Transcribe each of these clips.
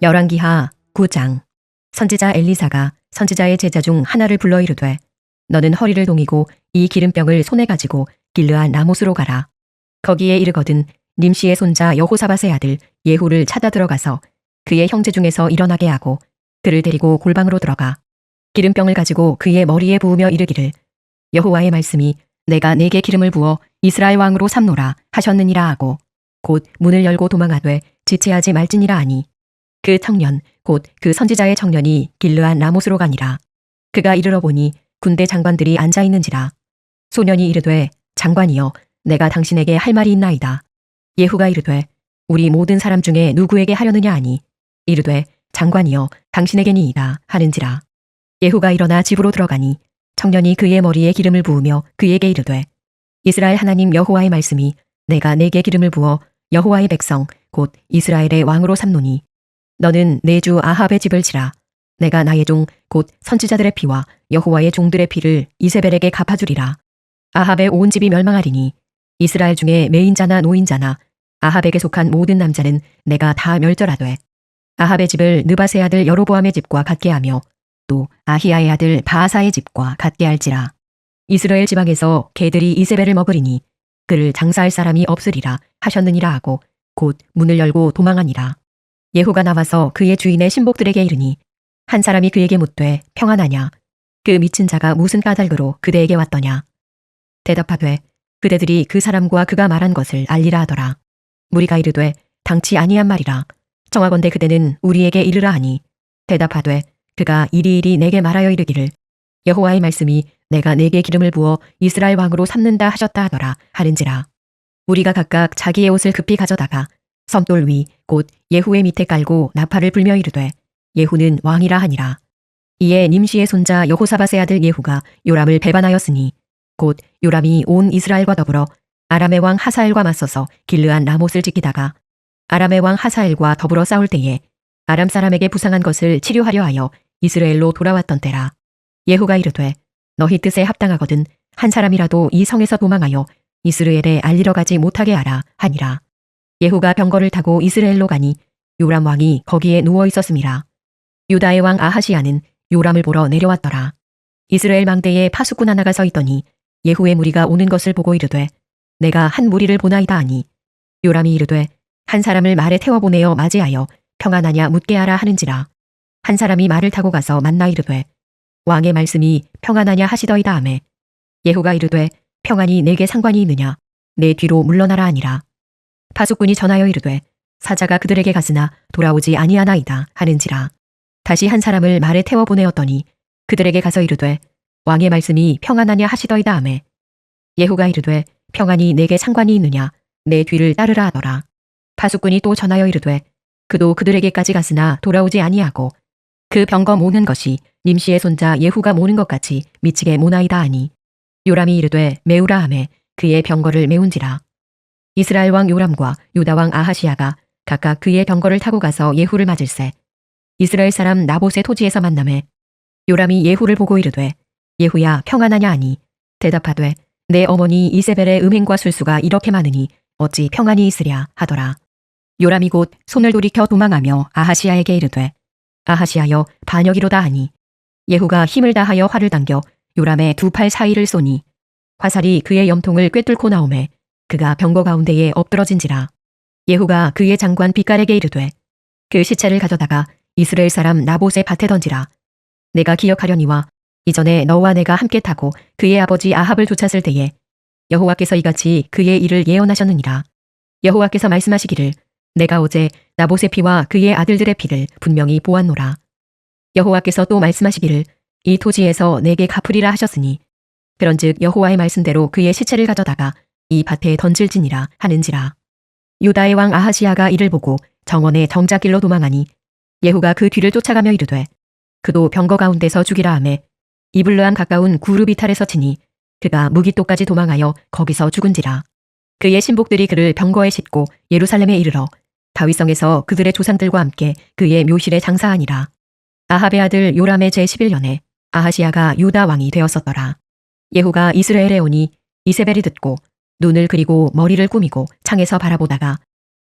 열왕기하 9장. 선지자 엘리사가 선지자의 제자 중 하나를 불러 이르되 너는 허리를 동이고 이 기름병을 손에 가지고 길르한 라못으로 가라. 거기에 이르거든 님시의 손자 여호사밧의 아들 예후를 찾아 들어가서 그의 형제 중에서 일어나게 하고 그를 데리고 골방으로 들어가 기름병을 가지고 그의 머리에 부으며 이르기를 여호와의 말씀이 내가 네게 기름을 부어 이스라엘 왕으로 삼노라 하셨느니라 하고 곧 문을 열고 도망하되 지체하지 말지니라 하니 그 청년 곧 그 선지자의 청년이 길르한 라못으로 가니라. 그가 이르러 보니 군대 장관들이 앉아 있는지라. 소년이 이르되 장관이여 내가 당신에게 할 말이 있나이다. 예후가 이르되 우리 모든 사람 중에 누구에게 하려느냐 하니 이르되 장관이여 당신에게니이다 하는지라. 예후가 일어나 집으로 들어가니 청년이 그의 머리에 기름을 부으며 그에게 이르되 이스라엘 하나님 여호와의 말씀이 내가 네게 기름을 부어 여호와의 백성 곧 이스라엘의 왕으로 삼노니 너는 내 주 아합의 집을 치라. 내가 나의 종 곧 선지자들의 피와 여호와의 종들의 피를 이세벨에게 갚아주리라. 아합의 온 집이 멸망하리니 이스라엘 중에 매인자나 노인자나 아합에게 속한 모든 남자는 내가 다 멸절하되 아합의 집을 느바세 아들 여로보암의 집과 같게 하며 또 아히야의 아들 바하사의 집과 같게 할지라. 이스라엘 지방에서 개들이 이세벨을 먹으리니 그를 장사할 사람이 없으리라 하셨느니라 하고 곧 문을 열고 도망하니라. 예후가 나와서 그의 주인의 신복들에게 이르니 한 사람이 그에게 묻되 평안하냐? 그 미친 자가 무슨 까닭으로 그대에게 왔더냐? 대답하되 그대들이 그 사람과 그가 말한 것을 알리라 하더라. 무리가 이르되 당치 아니한 말이라. 정하건대 그대는 우리에게 이르라 하니 대답하되 그가 이리이리 내게 말하여 이르기를 여호와의 말씀이 내가 네게 기름을 부어 이스라엘 왕으로 삼는다 하셨다 하더라 하는지라. 우리가 각각 자기의 옷을 급히 가져다가 섬돌 위 곧 예후의 밑에 깔고 나팔을 불며 이르되 예후는 왕이라 하니라. 이에 님시의 손자 여호사밧의 아들 예후가 요람을 배반하였으니 곧 요람이 온 이스라엘과 더불어 아람의 왕 하사엘과 맞서서 길르한 라못을 지키다가 아람의 왕 하사엘과 더불어 싸울 때에 아람 사람에게 부상한 것을 치료하려 하여 이스라엘로 돌아왔던 때라. 예후가 이르되 너희 뜻에 합당하거든 한 사람이라도 이 성에서 도망하여 이스라엘에 알리러 가지 못하게 하라 하니라. 예후가 병거를 타고 이스라엘로 가니 요람 왕이 거기에 누워 있었음이라. 유다의 왕 아하시야는 요람을 보러 내려왔더라. 이스라엘 망대에 파수꾼 하나가 서 있더니 예후의 무리가 오는 것을 보고 이르되 내가 한 무리를 보나이다 하니 요람이 이르되 한 사람을 말에 태워 보내어 맞이하여 평안하냐 묻게 하라 하는지라. 한 사람이 말을 타고 가서 만나 이르되 왕의 말씀이 평안하냐 하시더이다 하매 예후가 이르되 평안이 내게 상관이 있느냐 내 뒤로 물러나라 하니라. 파수꾼이 전하여 이르되 사자가 그들에게 갔으나 돌아오지 아니하나이다 하는지라. 다시 한 사람을 말에 태워 보내었더니 그들에게 가서 이르되 왕의 말씀이 평안하냐 하시더이다 하매 예후가 이르되 평안이 내게 상관이 있느냐 내 뒤를 따르라 하더라. 파수꾼이 또 전하여 이르되 그도 그들에게까지 갔으나 돌아오지 아니하고 그 병거 모는 것이 님시의 손자 예후가 모는 것 같이 미치게 모나이다 하니 요람이 이르되 메우라 하매 그의 병거를 메운지라. 이스라엘 왕 요람과 유다 왕 아하시야가 각각 그의 병거를 타고 가서 예후를 맞을세 이스라엘 사람 나봇의 토지에서 만나매 요람이 예후를 보고 이르되 예후야 평안하냐 하니 대답하되 내 어머니 이세벨의 음행과 술수가 이렇게 많으니 어찌 평안이 있으랴 하더라. 요람이 곧 손을 돌이켜 도망하며 아하시야에게 이르되 아하시야여 반역이로다 하니 예후가 힘을 다하여 활을 당겨 요람의 두 팔 사이를 쏘니 화살이 그의 염통을 꿰뚫고 나오매 그가 병거 가운데에 엎드러진지라. 예후가 그의 장관 빛깔에게 이르되 그 시체를 가져다가 이스라엘 사람 나봇의 밭에 던지라. 내가 기억하려니와 이전에 너와 내가 함께 타고 그의 아버지 아합을 쫓았을 때에 여호와께서 이같이 그의 일을 예언하셨느니라. 여호와께서 말씀하시기를 내가 어제 나봇의 피와 그의 아들들의 피를 분명히 보았노라. 여호와께서 또 말씀하시기를 이 토지에서 내게 갚으리라 하셨으니 그런즉 여호와의 말씀대로 그의 시체를 가져다가 이 밭에 던질지니라 하는지라. 유다의 왕 아하시야가 이를 보고 정원의 정작길로 도망하니 예후가 그 뒤를 쫓아가며 이르되 그도 병거 가운데서 죽이라 하매 이블르암 가까운 구르비탈에서 치니 그가 무기토까지 도망하여 거기서 죽은지라. 그의 신복들이 그를 병거에 싣고 예루살렘에 이르러 다윗성에서 그들의 조상들과 함께 그의 묘실에 장사하니라. 아합의 아들 요람의 제11년에 아하시야가 유다 왕이 되었었더라. 예후가 이스라엘에 오니 이세벨이 듣고 눈을 그리고 머리를 꾸미고 창에서 바라보다가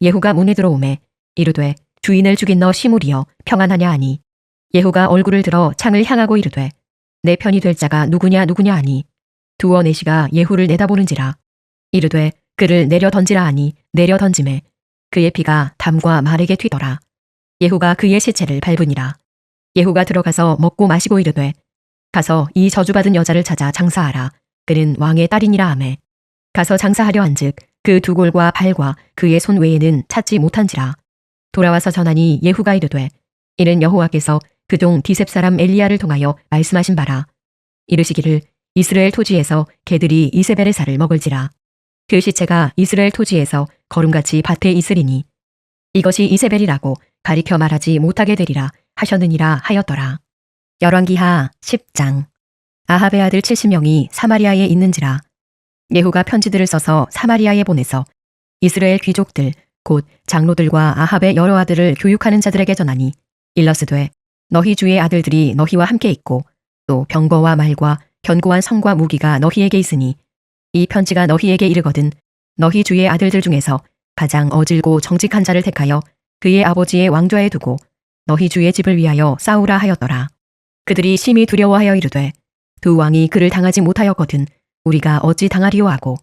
예후가 문에 들어오매 이르되 주인을 죽인 너 시므리여 평안하냐 하니 예후가 얼굴을 들어 창을 향하고 이르되 내 편이 될 자가 누구냐 하니 두어 내시가 예후를 내다보는지라 이르되 그를 내려 던지라 하니 내려 던짐에 그의 피가 담과 말에게 튀더라. 예후가 그의 시체를 밟으니라. 예후가 들어가서 먹고 마시고 이르되 가서 이 저주받은 여자를 찾아 장사하라. 그는 왕의 딸이니라 하매 가서 장사하려 한즉 그 두 골과 발과 그의 손 외에는 찾지 못한지라. 돌아와서 전하니 예후가 이르되 이는 여호와께서 그종 디셉 사람 엘리야를 통하여 말씀하신 바라. 이르시기를 이스라엘 토지에서 개들이 이세벨의 살을 먹을지라. 그 시체가 이스라엘 토지에서 거름같이 밭에 있으리니 이것이 이세벨이라고 가리켜 말하지 못하게 되리라 하셨느니라 하였더라. 열왕기하 10장. 아합의 아들 70명이 사마리아에 있는지라. 예후가 편지들을 써서 사마리아에 보내서 이스라엘 귀족들 곧 장로들과 아합의 여러 아들을 교육하는 자들에게 전하니 일러스되 너희 주의 아들들이 너희와 함께 있고 또 병거와 말과 견고한 성과 무기가 너희에게 있으니 이 편지가 너희에게 이르거든 너희 주의 아들들 중에서 가장 어질고 정직한 자를 택하여 그의 아버지의 왕좌에 두고 너희 주의 집을 위하여 싸우라 하였더라. 그들이 심히 두려워하여 이르되 두 왕이 그를 당하지 못하였거든 우리가 어찌 당하리요 하고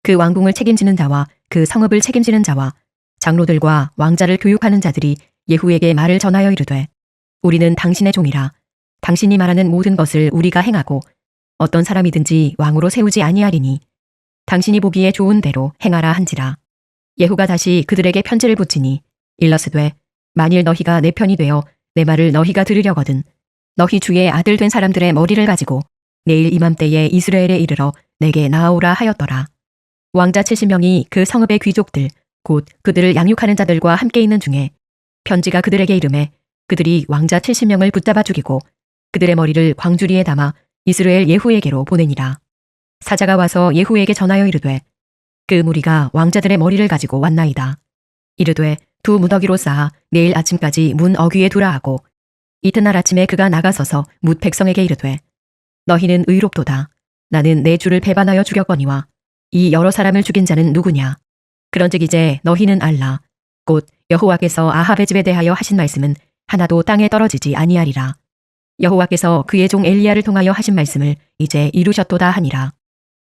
그 왕궁을 책임지는 자와 그 성읍을 책임지는 자와 장로들과 왕자를 교육하는 자들이 예후에게 말을 전하여 이르되 우리는 당신의 종이라 당신이 말하는 모든 것을 우리가 행하고 어떤 사람이든지 왕으로 세우지 아니하리니 당신이 보기에 좋은 대로 행하라 한지라. 예후가 다시 그들에게 편지를 붙이니 일러스되 만일 너희가 내 편이 되어 내 말을 너희가 들으려거든 너희 주의 아들 된 사람들의 머리를 가지고 내일 이맘때에 이스라엘에 이르러 내게 나아오라 하였더라. 왕자 70명이 그 성읍의 귀족들 곧 그들을 양육하는 자들과 함께 있는 중에 편지가 그들에게 이르매 그들이 왕자 70명을 붙잡아 죽이고 그들의 머리를 광주리에 담아 이스라엘 예후에게로 보내니라. 사자가 와서 예후에게 전하여 이르되 그 무리가 왕자들의 머리를 가지고 왔나이다. 이르되 두 무더기로 쌓아 내일 아침까지 문 어귀에 두라 하고 이튿날 아침에 그가 나가서서 뭇 백성에게 이르되 너희는 의롭도다. 나는 내 주를 배반하여 죽였거니와 이 여러 사람을 죽인 자는 누구냐. 그런즉 이제 너희는 알라. 곧 여호와께서 아합의 집에 대하여 하신 말씀은 하나도 땅에 떨어지지 아니하리라. 여호와께서 그의 종 엘리야를 통하여 하신 말씀을 이제 이루셨도다 하니라.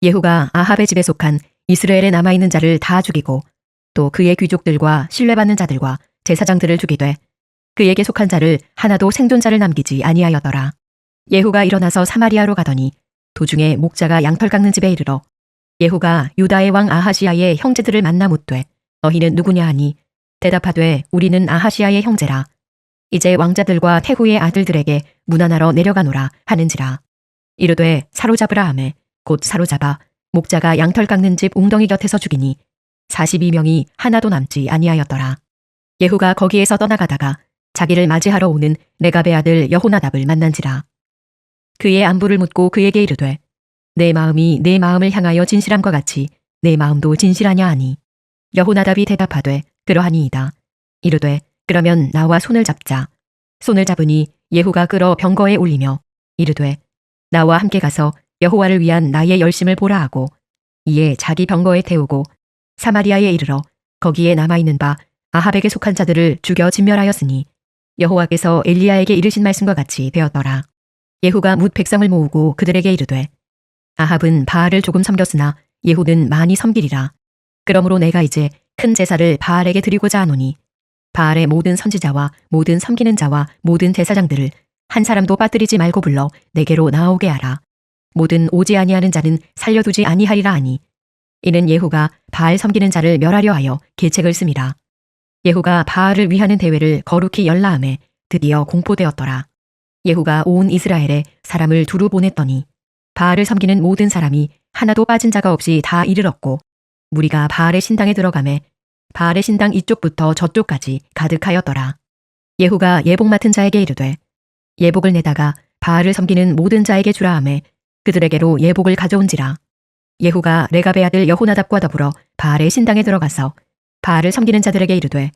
예후가 아합의 집에 속한 이스라엘에 남아있는 자를 다 죽이고 또 그의 귀족들과 신뢰받는 자들과 제사장들을 죽이되 그에게 속한 자를 하나도 생존자를 남기지 아니하였더라. 예후가 일어나서 사마리아로 가더니 도중에 목자가 양털 깎는 집에 이르러 예후가 유다의 왕 아하시아의 형제들을 만나 묻되 너희는 누구냐 하니 대답하되 우리는 아하시아의 형제라. 이제 왕자들과 태후의 아들들에게 문안하러 내려가노라 하는지라. 이르되 사로잡으라 하매 곧 사로잡아 목자가 양털 깎는 집 웅덩이 곁에서 죽이니 42명이 하나도 남지 아니하였더라. 예후가 거기에서 떠나가다가 자기를 맞이하러 오는 레갑의 아들 여호나답을 만난지라. 그의 안부를 묻고 그에게 이르되 내 마음이 내 마음을 향하여 진실함과 같이 내 마음도 진실하냐 하니 여호나답이 대답하되 그러하니이다. 이르되 그러면 나와 손을 잡자. 손을 잡으니 예후가 끌어 병거에 올리며 이르되 나와 함께 가서 여호와를 위한 나의 열심을 보라 하고 이에 자기 병거에 태우고 사마리아에 이르러 거기에 남아있는 바 아합에게 속한 자들을 죽여 진멸하였으니 여호와께서 엘리야에게 이르신 말씀과 같이 되었더라. 예후가 뭇 백성을 모으고 그들에게 이르되 아합은 바알을 조금 섬겼으나 예후는 많이 섬기리라. 그러므로 내가 이제 큰 제사를 바알에게 드리고자 하노니 바알의 모든 선지자와 모든 섬기는 자와 모든 제사장들을 한 사람도 빠뜨리지 말고 불러 내게로 나오게 하라. 모든 오지 아니하는 자는 살려두지 아니하리라 하니 이는 예후가 바알 섬기는 자를 멸하려 하여 계책을 씁니다. 예후가 바알을 위하는 대회를 거룩히 열라함에 드디어 공포되었더라. 예후가 온 이스라엘에 사람을 두루 보냈더니 바알을 섬기는 모든 사람이 하나도 빠진 자가 없이 다 이르렀고 무리가 바알의 신당에 들어가매 바알의 신당 이쪽부터 저쪽까지 가득하였더라. 예후가 예복 맡은 자에게 이르되 예복을 내다가 바알을 섬기는 모든 자에게 주라 하매 그들에게로 예복을 가져온지라. 예후가 레갑의 아들 여호나답과 더불어 바알의 신당에 들어가서 바알을 섬기는 자들에게 이르되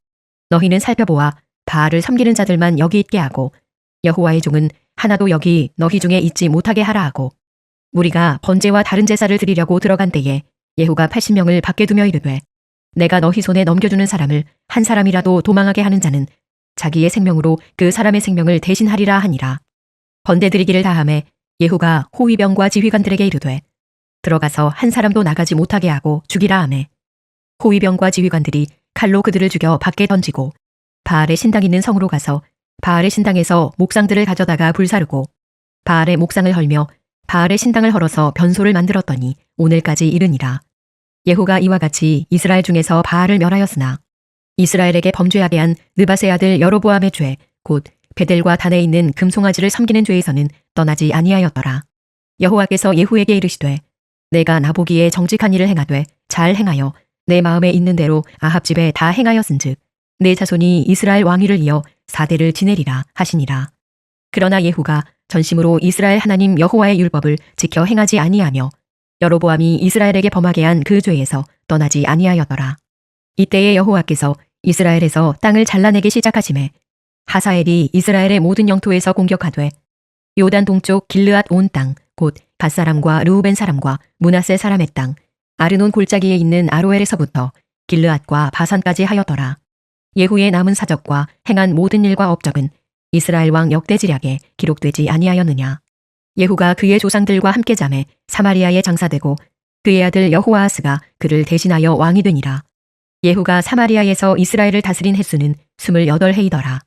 너희는 살펴보아 바알을 섬기는 자들만 여기 있게 하고 여호와의 종은 하나도 여기 너희 중에 있지 못하게 하라 하고 무리가 번제와 다른 제사를 드리려고 들어간 때에 예후가 80명을 밖에 두며 이르되 내가 너희 손에 넘겨주는 사람을 한 사람이라도 도망하게 하는 자는 자기의 생명으로 그 사람의 생명을 대신하리라 하니라. 번대드리기를 다함에 예후가 호위병과 지휘관들에게 이르되 들어가서 한 사람도 나가지 못하게 하고 죽이라 하매 호위병과 지휘관들이 칼로 그들을 죽여 밖에 던지고 바알의 신당 있는 성으로 가서 바알의 신당에서 목상들을 가져다가 불사르고 바알의 목상을 헐며 바알의 신당을 헐어서 변소를 만들었더니 오늘까지 이르니라. 예후가 이와 같이 이스라엘 중에서 바알을 멸하였으나 이스라엘에게 범죄하게 한 느밧의 아들 여로보암의 죄 곧 베델과 단에 있는 금송아지를 섬기는 죄에서는 떠나지 아니하였더라. 여호와께서 예후에게 이르시되 내가 나보기에 정직한 일을 행하되 잘 행하여 내 마음에 있는 대로 아합 집에 다 행하였은즉 내 자손이 이스라엘 왕위를 이어 4대를 지내리라 하시니라. 그러나 예후가 전심으로 이스라엘 하나님 여호와의 율법을 지켜 행하지 아니하며 여로보암이 이스라엘에게 범하게 한 그 죄에서 떠나지 아니하였더라. 이때에 여호와께서 이스라엘에서 땅을 잘라내기 시작하심에 하사엘이 이스라엘의 모든 영토에서 공격하되 요단 동쪽 길르앗 온 땅 곧 갓 사람과 르우벤 사람과 므낫세 사람의 땅 아르논 골짜기에 있는 아로엘에서부터 길르앗과 바산까지 하였더라. 예후의 남은 사적과 행한 모든 일과 업적은 이스라엘 왕 역대지략에 기록되지 아니하였느냐. 예후가 그의 조상들과 함께 잠에 사마리아에 장사되고 그의 아들 여호아하스가 그를 대신하여 왕이 되니라. 예후가 사마리아에서 이스라엘을 다스린 횟수는 28해이더라.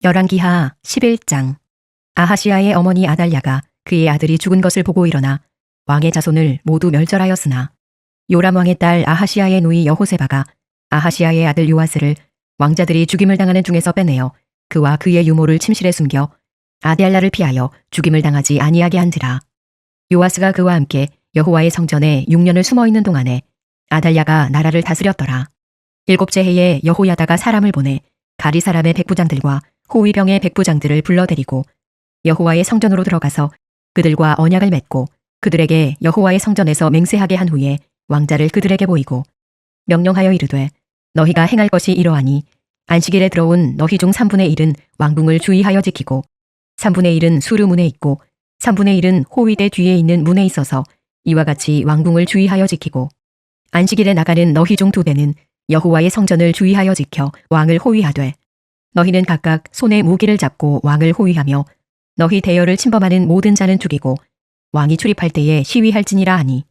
열왕기하 11장. 아하시아의 어머니 아달랴가 그의 아들이 죽은 것을 보고 일어나 왕의 자손을 모두 멸절하였으나 요람 왕의 딸 아하시아의 누이 여호세바가 아하시아의 아들 요아스를 왕자들이 죽임을 당하는 중에서 빼내어 그와 그의 유모를 침실에 숨겨 아달랴를 피하여 죽임을 당하지 아니하게 한지라. 요아스가 그와 함께 여호와의 성전에 6년을 숨어있는 동안에 아달랴가 나라를 다스렸더라. 7째 해에 여호야다가 사람을 보내 가리 사람의 백부장들과 호위병의 백부장들을 불러들이고 여호와의 성전으로 들어가서 그들과 언약을 맺고 그들에게 여호와의 성전에서 맹세하게 한 후에 왕자를 그들에게 보이고 명령하여 이르되 너희가 행할 것이 이러하니 안식일에 들어온 너희 중 3분의 1은 왕궁을 주의하여 지키고 3분의 1은 수르문에 있고 3분의 1은 호위대 뒤에 있는 문에 있어서 이와 같이 왕궁을 주의하여 지키고 안식일에 나가는 너희 중 2배는 여호와의 성전을 주의하여 지켜 왕을 호위하되 너희는 각각 손에 무기를 잡고 왕을 호위하며 너희 대열을 침범하는 모든 자는 죽이고 왕이 출입할 때에 시위할지니라 하니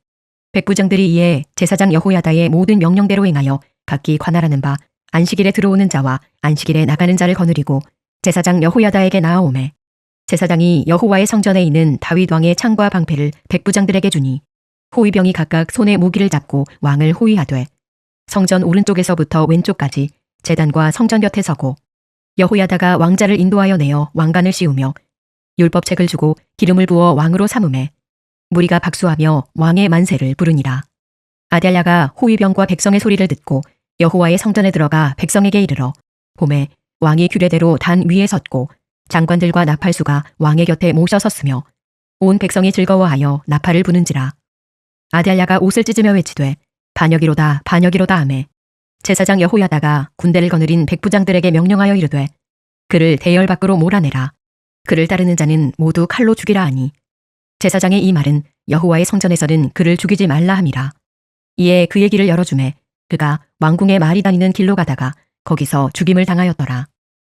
백부장들이 이에 제사장 여호야다의 모든 명령대로 행하여 각기 관할하는 바 안식일에 들어오는 자와 안식일에 나가는 자를 거느리고 제사장 여호야다에게 나아오매 제사장이 여호와의 성전에 있는 다윗 왕의 창과 방패를 백부장들에게 주니 호위병이 각각 손에 무기를 잡고 왕을 호위하되 성전 오른쪽에서부터 왼쪽까지 제단과 성전 곁에 서고 여호야다가 왕자를 인도하여 내어 왕관을 씌우며 율법책을 주고 기름을 부어 왕으로 삼음에 무리가 박수하며 왕의 만세를 부르니라. 아달랴가 호위병과 백성의 소리를 듣고 여호와의 성전에 들어가 백성에게 이르러 봄에 왕이 규례대로 단 위에 섰고 장관들과 나팔수가 왕의 곁에 모셔 섰으며 온 백성이 즐거워하여 나팔을 부는지라. 아달랴가 옷을 찢으며 외치되 반역이로다 반역이로다 하매 제사장 여호야다가 군대를 거느린 백부장들에게 명령하여 이르되 그를 대열 밖으로 몰아내라. 그를 따르는 자는 모두 칼로 죽이라 하니 제사장의 이 말은 여호와의 성전에서는 그를 죽이지 말라 함이라. 이에 그의 길을 열어주매 그가 왕궁에 말이 다니는 길로 가다가 거기서 죽임을 당하였더라.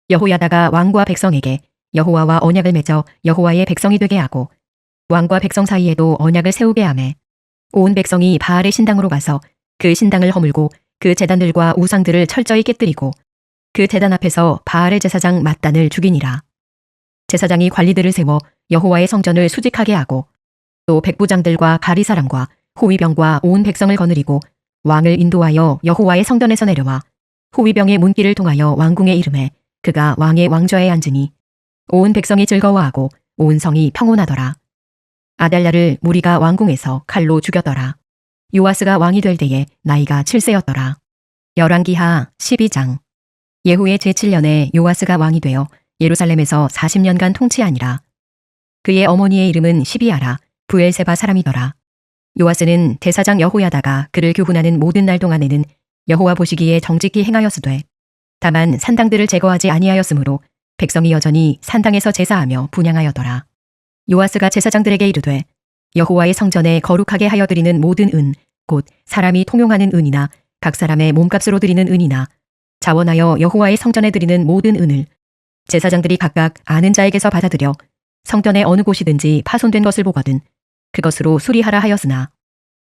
여호야다가 왕과 백성에게 여호와와 언약을 맺어 여호와의 백성이 되게 하고 왕과 백성 사이에도 언약을 세우게 하매 온 백성이 바알의 신당으로 가서 그 신당을 허물고 그 제단들과 우상들을 철저히 깨뜨리고 그 제단 앞에서 바알의 제사장 맏단을 죽이니라. 제사장이 관리들을 세워 여호와의 성전을 수직하게 하고 또 백부장들과 가리 사람과 호위병과 온 백성을 거느리고 왕을 인도하여 여호와의 성전에서 내려와 호위병의 문길을 통하여 왕궁에 이르매 그가 왕의 왕좌에 앉으니 온 백성이 즐거워하고 온 성이 평온하더라. 아달랴를 무리가 왕궁에서 칼로 죽였더라. 요아스가 왕이 될 때에 나이가 7세였더라. 열왕기하 12장. 예후의 제7년에 요아스가 왕이 되어 예루살렘에서 40년간 통치하니라. 그의 어머니의 이름은 시비아라 부엘세바 사람이더라. 요아스는 대사장 여호야다가 그를 교훈하는 모든 날 동안에는 여호와 보시기에 정직히 행하였으되 다만 산당들을 제거하지 아니하였으므로 백성이 여전히 산당에서 제사하며 분향하여더라. 요아스가 제사장들에게 이르되 여호와의 성전에 거룩하게 하여 드리는 모든 은 곧 사람이 통용하는 은이나 각 사람의 몸값으로 드리는 은이나 자원하여 여호와의 성전에 드리는 모든 은을 제사장들이 각각 아는 자에게서 받아들여 성전의 어느 곳이든지 파손된 것을 보거든 그것으로 수리하라 하였으나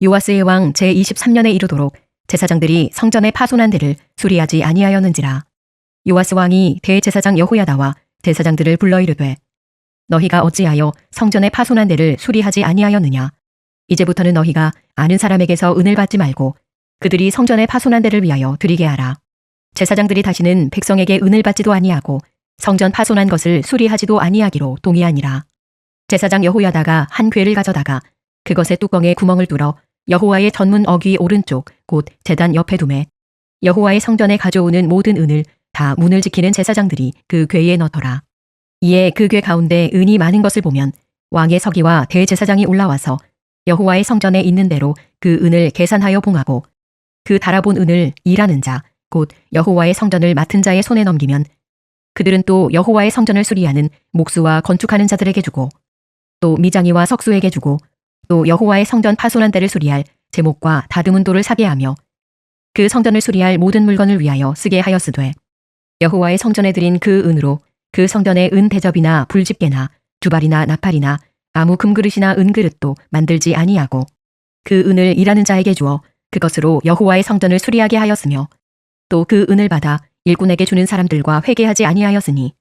요아스의 왕 제23년에 이르도록 제사장들이 성전의 파손한 데를 수리하지 아니하였는지라. 요아스 왕이 대제사장 여호야다와 제사장들을 불러 이르되 너희가 어찌하여 성전의 파손한 데를 수리하지 아니하였느냐. 이제부터는 너희가 아는 사람에게서 은을 받지 말고 그들이 성전의 파손한 데를 위하여 드리게 하라. 제사장들이 다시는 백성에게 은을 받지도 아니하고 성전 파손한 것을 수리하지도 아니하기로 동의하니라. 제사장 여호야다가 한 궤를 가져다가 그것의 뚜껑에 구멍을 뚫어 여호와의 전문 어귀 오른쪽 곧 제단 옆에 두매 여호와의 성전에 가져오는 모든 은을 다 문을 지키는 제사장들이 그 궤에 넣더라. 이에 그 궤 가운데 은이 많은 것을 보면 왕의 서기와 대제사장이 올라와서 여호와의 성전에 있는 대로 그 은을 계산하여 봉하고 그 달아본 은을 일하는 자 곧 여호와의 성전을 맡은 자의 손에 넘기면 그들은 또 여호와의 성전을 수리하는 목수와 건축하는 자들에게 주고 또 미장이와 석수에게 주고 또 여호와의 성전 파손한 데를 수리할 제목과 다듬은 돌을 사게 하며 그 성전을 수리할 모든 물건을 위하여 쓰게 하였으되 여호와의 성전에 드린 그 은으로 그 성전의 은 대접이나 불집게나 두발이나 나팔이나 아무 금그릇이나 은그릇도 만들지 아니하고 그 은을 일하는 자에게 주어 그것으로 여호와의 성전을 수리하게 하였으며 또 그 은을 받아 일꾼에게 주는 사람들과 회개하지 아니하였으니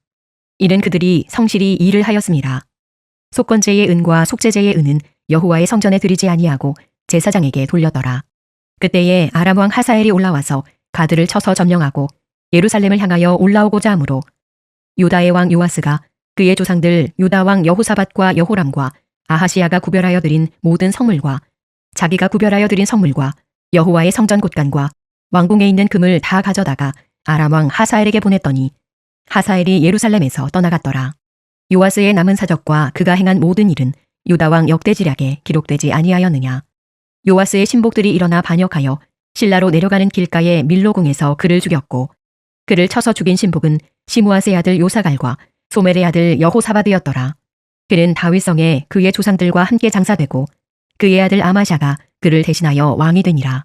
이는 그들이 성실히 일을 하였음이라. 속건제의 은과 속죄제의 은은 여호와의 성전에 드리지 아니하고 제사장에게 돌려더라. 그때에 아람 왕 하사엘이 올라와서 가드를 쳐서 점령하고 예루살렘을 향하여 올라오고자 하므로 유다의 왕 요아스가 그의 조상들 유다 왕 여호사밧과 여호람과 아하시야가 구별하여 드린 모든 성물과 자기가 구별하여 드린 성물과 여호와의 성전 곳간과 왕궁에 있는 금을 다 가져다가 아람 왕 하사엘에게 보냈더니 하사엘이 예루살렘에서 떠나갔더라. 요아스의 남은 사적과 그가 행한 모든 일은 유다 왕 역대지략에 기록되지 아니하였느냐. 요아스의 신복들이 일어나 반역하여 실라로 내려가는 길가의 밀로궁에서 그를 죽였고 그를 쳐서 죽인 신복은 시므아스의 아들 요사갈과 소멜의 아들 여호사밧이었더라. 그는 다윗성에 그의 조상들과 함께 장사되고 그의 아들 아마샤가 그를 대신하여 왕이 되니라.